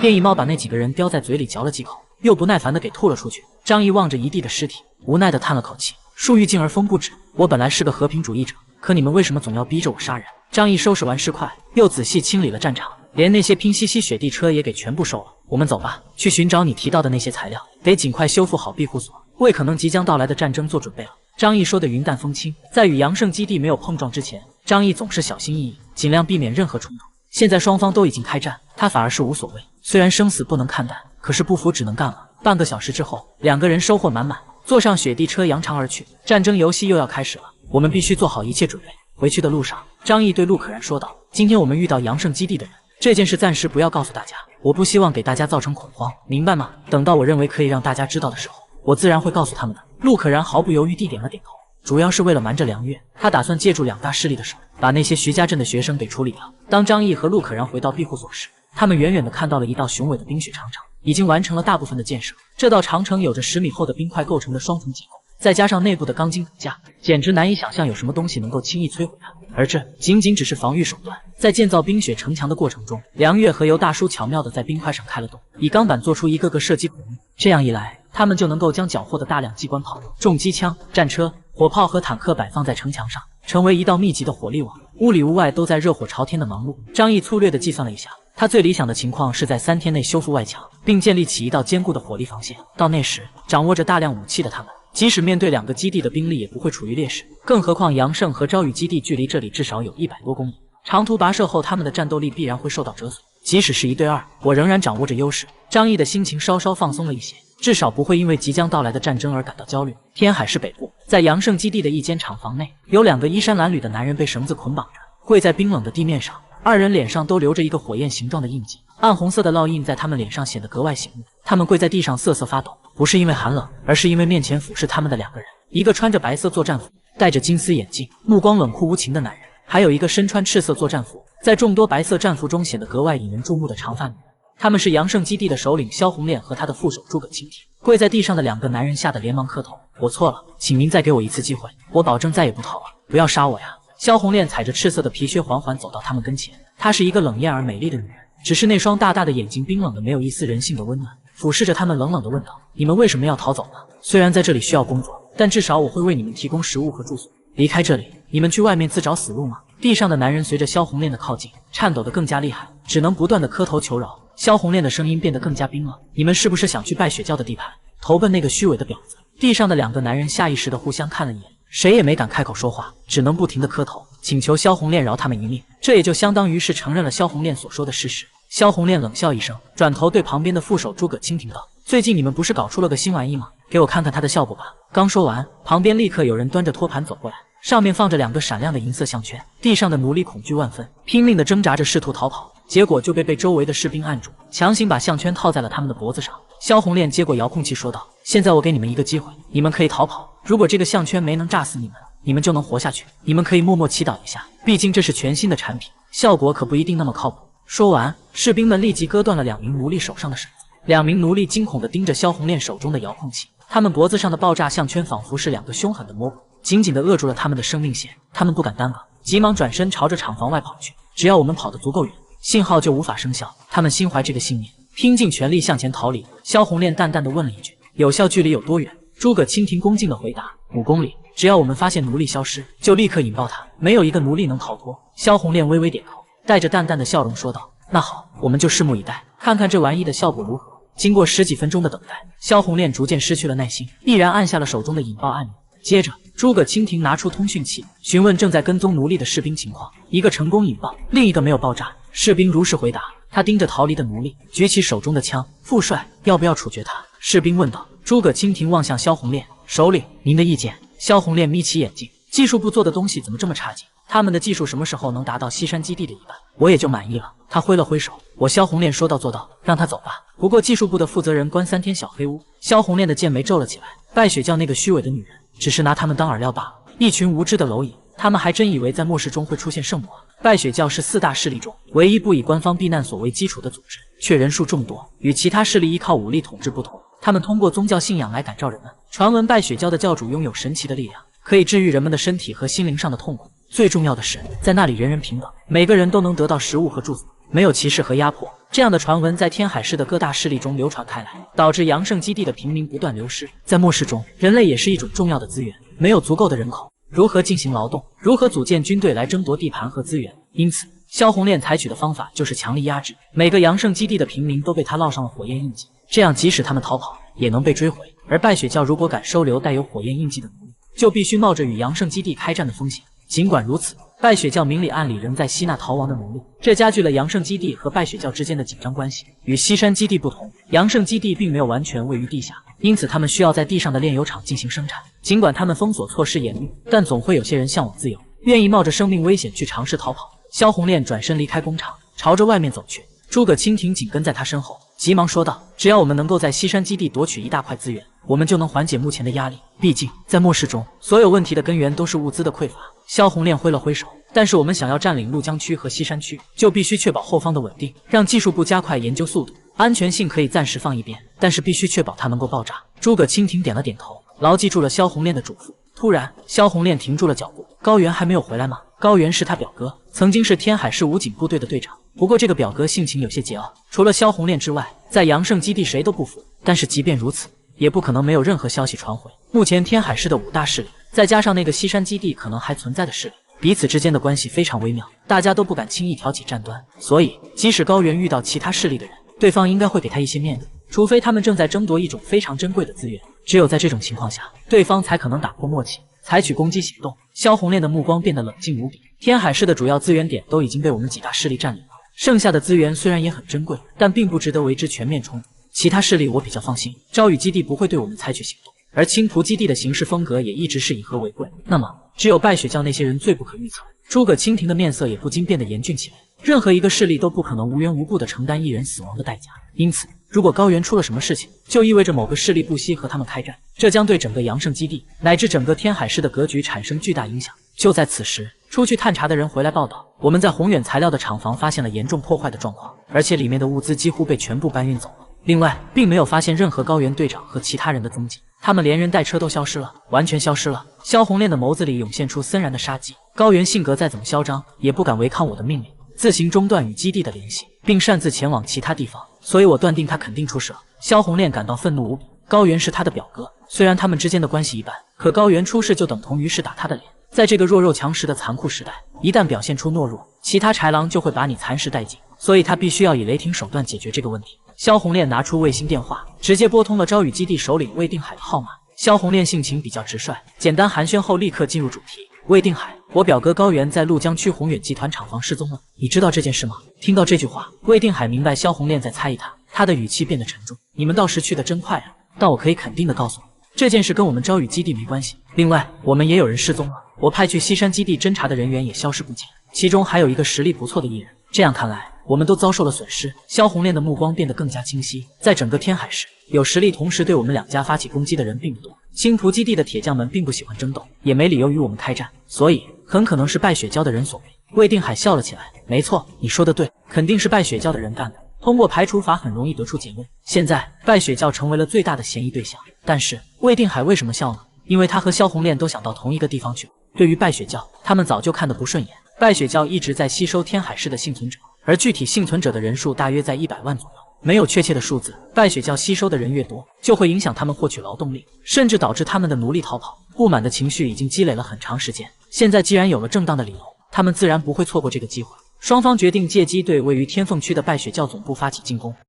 变异猫把那几个人叼在嘴里嚼了几口，又不耐烦地给吐了出去。张毅望着一地的尸体，无奈地叹了口气，树欲静而风不止。我本来是个和平主义者，可你们为什么总要逼着我杀人？张毅收拾完尸块，又仔细清理了战场，连那些拼夕夕雪地车也给全部收了。我们走吧，去寻找你提到的那些材料，得尽快修复好庇护所，为可能即将到来的战争做准备了。张毅说得云淡风轻，在与阳盛基地没有碰撞之前，张毅总是小心翼翼，尽量避免任何冲突。现在双方都已经开战，他反而是无所谓。虽然生死不能看淡，可是不服只能干了。半个小时之后，两个人收获满满，坐上雪地车扬长而去。战争游戏又要开始了，我们必须做好一切准备。回去的路上，张毅对陆可然说道：“今天我们遇到阳盛基地的人，这件事暂时不要告诉大家，我不希望给大家造成恐慌，明白吗？等到我认为可以让大家知道的时候，我自然会告诉他们的。”陆可然毫不犹豫地点了点头。主要是为了瞒着梁月，他打算借助两大势力的手，把那些徐家镇的学生给处理掉。当张毅和陆可然回到庇护所时，他们远远地看到了一道雄伟的冰雪长城，已经完成了大部分的建设。这道长城有着10米厚的冰块构成的双层结构，再加上内部的钢筋骨架，简直难以想象有什么东西能够轻易摧毁它。而这仅仅只是防御手段。在建造冰雪城墙的过程中，梁月和尤大叔巧妙地在冰块上开了洞，以钢板做出一个个射击孔目。这样一来，他们就能够将缴获的大量机关炮、重机枪、战车、火炮和坦克摆放在城墙上，成为一道密集的火力网。屋里屋外都在热火朝天的忙碌。张毅粗略地计算了一下，他最理想的情况是在3天内修复外墙，并建立起一道坚固的火力防线。到那时，掌握着大量武器的他们，即使面对2个基地的兵力也不会处于劣势。更何况阳盛和朝雨基地距离这里至少有100多公里，长途跋涉后他们的战斗力必然会受到折损。即使是1对2，我仍然掌握着优势。张毅的心情稍稍放松了一些，至少不会因为即将到来的战争而感到焦虑。天海市北部，在阳盛基地的一间厂房内，有2个衣衫褴褛的男人被绳子捆绑着，跪在冰冷的地面上。2人脸上都留着一个火焰形状的印记，暗红色的烙印在他们脸上显得格外醒目。他们跪在地上瑟瑟发抖，不是因为寒冷，而是因为面前俯视他们的2个人，一个穿着白色作战服、戴着金丝眼镜、目光冷酷无情的男人，还有一个身穿赤色作战服，在众多白色战服中显得格外引人注目的长发女人。他们是阳盛基地的首领萧红炼和他的副手诸葛蜻蜓。跪在地上的2个男人吓得连忙磕头：“我错了，请您再给我一次机会，我保证再也不逃了，不要杀我呀！”萧红炼踩着赤色的皮靴缓缓走到他们跟前，她是一个冷艳而美丽的女人，只是那双大大的眼睛冰冷的没有一丝人性的温暖，俯视着他们冷冷地问道：“你们为什么要逃走呢？虽然在这里需要工作，但至少我会为你们提供食物和住宿。离开这里，你们去外面自找死路吗？”地上的男人随着萧红炼的靠近，颤抖得更加厉害，只能不断地磕头求饶。萧红炼的声音变得更加冰冷：“你们是不是想去拜雪教的地盘，投奔那个虚伪的婊子？”地上的2个男人下意识地互相看了一眼，谁也没敢开口说话，只能不停地磕头，请求萧红炼饶他们一命。这也就相当于是承认了萧红炼所说的事实。萧红炼冷笑一声，转头对旁边的副手诸葛蜻蜓道：“最近你们不是搞出了个新玩意吗？给我看看它的效果吧。”刚说完，旁边立刻有人端着托盘走过来，上面放着2个闪亮的银色项圈。地上的奴隶恐惧万分，拼命地挣扎着试图逃跑，结果就被周围的士兵按住，强行把项圈套在了他们的脖子上。萧红炼接过遥控器说道：“现在我给你们一个机会，你们可以逃跑，如果这个项圈没能炸死你们，你们就能活下去。你们可以默默祈祷一下，毕竟这是全新的产品，效果可不一定那么靠谱。”说完，士兵们立即割断了2名奴隶手上的绳子。2名奴隶惊恐地盯着萧红炼手中的遥控器，他们脖子上的爆炸项圈仿佛是2个凶狠的魔鬼，紧紧地扼住了他们的生命线。他们不敢耽搁，急忙转身朝着厂房外跑去。只要我们跑得足够远，信号就无法生效。他们心怀这个信念，拼尽全力向前逃离。萧红炼淡淡地问了一句：“有效距离有多远？”诸葛蜻蜓恭敬地回答：“5公里。只要我们发现奴隶消失，就立刻引爆它，没有一个奴隶能逃脱。”萧红炼微微点头，带着淡淡的笑容说道：“那好，我们就拭目以待，看看这玩意的效果如何。”经过10几分钟的等待，萧红炼逐渐失去了耐心，毅然按下了手中的引爆按钮。接着，诸葛蜻蜓拿出通讯器，询问正在跟踪奴隶的士兵情况。一个成功引爆，另一个没有爆炸。士兵如实回答。他盯着逃离的奴隶，举起手中的枪：“副帅，要不要处决他？”士兵问道。诸葛蜻蜓望向萧红炼：“首领，您的意见？”萧红炼眯起眼睛：“技术部做的东西怎么这么差劲？他们的技术什么时候能达到西山基地的一半，我也就满意了。”他挥了挥手：“我萧红炼说到做到，让他走吧。”不过技术部的负责人关3天小黑屋。萧红炼的剑眉皱了起来，拜雪教那个虚伪的女人，只是拿他们当饵料罢了，一群无知的蝼蚁。他们还真以为在末世中会出现圣母啊！拜雪教是4大势力中唯一不以官方避难所为基础的组织，却人数众多，与其他势力依靠武力统治不同。他们通过宗教信仰来感召人们。传闻拜雪教的教主拥有神奇的力量，可以治愈人们的身体和心灵上的痛苦。最重要的是，在那里人人平等，每个人都能得到食物和住宿。没有歧视和压迫。这样的传闻在天海市的各大势力中流传开来，导致阳盛基地的平民不断流失。在末世中，人类也是一种重要的资源，没有足够的人口，如何进行劳动？如何组建军队来争夺地盘和资源？因此，萧红炼采取的方法就是强力压制，每个阳盛基地的平民都被他烙上了火焰印记，这样即使他们逃跑，也能被追回。而拜雪教如果敢收留带有火焰印记的奴隶，就必须冒着与阳盛基地开战的风险。尽管如此，拜雪教明里暗里仍在吸纳逃亡的奴隶，这加剧了阳盛基地和拜雪教之间的紧张关系。与西山基地不同，阳盛基地并没有完全位于地下，因此他们需要在地上的炼油厂进行生产。尽管他们封锁措施严密，但总会有些人向往自由，愿意冒着生命危险去尝试逃跑。萧红炼转身离开工厂，朝着外面走去。诸葛蜻蜓紧跟在他身后，急忙说道：“只要我们能够在西山基地夺取一大块资源，我们就能缓解目前的压力。毕竟，在末世中，所有问题的根源都是物资的匮乏。”萧红炼挥了挥手，但是我们想要占领陆江区和西山区，就必须确保后方的稳定，让技术部加快研究速度。安全性可以暂时放一边，但是必须确保它能够爆炸。诸葛蜻蜓点了点头，牢记住了萧红炼的嘱咐。突然，萧红炼停住了脚步。高原还没有回来吗？高原是他表哥，曾经是天海市武警部队的队长。不过这个表哥性情有些桀骜，除了萧红炼之外，在阳盛基地谁都不服。但是即便如此，也不可能没有任何消息传回。目前天海市的5大势力，再加上那个西山基地可能还存在的势力，彼此之间的关系非常微妙，大家都不敢轻易挑起战端。所以，即使高原遇到其他势力的人，对方应该会给他一些面子，除非他们正在争夺一种非常珍贵的资源。只有在这种情况下，对方才可能打破默契，采取攻击行动。萧红炼的目光变得冷静无比。天海市的主要资源点都已经被我们几大势力占领了，剩下的资源虽然也很珍贵，但并不值得为之全面冲突。其他势力我比较放心，朝雨基地不会对我们采取行动，而青蒲基地的行事风格也一直是以和为贵。那么，只有拜雪教那些人最不可预测。诸葛蜻蜓的面色也不禁变得严峻起来。任何一个势力都不可能无缘无故地承担一人死亡的代价，因此，如果高原出了什么事情，就意味着某个势力不惜和他们开战，这将对整个阳盛基地乃至整个天海市的格局产生巨大影响。就在此时，出去探查的人回来报道，我们在宏远材料的厂房发现了严重破坏的状况，而且里面的物资几乎被全部搬运走了。另外，并没有发现任何高原队长和其他人的踪迹，他们连人带车都消失了，完全消失了。萧红炼的眸子里涌现出森然的杀机。高原性格再怎么嚣张，也不敢违抗我的命令，自行中断与基地的联系，并擅自前往其他地方，所以我断定他肯定出事了。萧红炼感到愤怒无比。高原是他的表哥，虽然他们之间的关系一般，可高原出事就等同于是打他的脸。在这个弱肉强食的残酷时代，一旦表现出懦弱，其他豺狼就会把你蚕食殆尽，所以他必须要以雷霆手段解决这个问题。萧红炼拿出卫星电话，直接拨通了朝雨基地首领魏定海的号码。萧红炼性情比较直率，简单寒暄后立刻进入主题。魏定海，我表哥高原在陆江区宏远集团厂房失踪了，你知道这件事吗？听到这句话，魏定海明白萧红炼在猜疑他，他的语气变得沉重。你们倒是去得真快啊！但我可以肯定的告诉你，这件事跟我们朝雨基地没关系。另外，我们也有人失踪了，我派去西山基地侦查的人员也消失不见，其中还有一个实力不错的艺人。这样看来，我们都遭受了损失。萧红炼的目光变得更加清晰。在整个天海市，有实力同时对我们两家发起攻击的人并不多。青蒲基地的铁匠们并不喜欢争斗，也没理由与我们开战，所以很可能是拜雪教的人所为。魏定海笑了起来，没错，你说的对，肯定是拜雪教的人干的。通过排除法很容易得出结论，现在拜雪教成为了最大的嫌疑对象。但是魏定海为什么笑呢？因为他和萧红炼都想到同一个地方去。对于拜雪教，他们早就看得不顺眼。拜雪教一直在吸收天海市的幸存者，而具体幸存者的人数大约在100万左右，没有确切的数字。拜雪教吸收的人越多，就会影响他们获取劳动力，甚至导致他们的奴隶逃跑。不满的情绪已经积累了很长时间，现在既然有了正当的理由，他们自然不会错过这个机会。双方决定借机对位于天凤区的拜雪教总部发起进攻。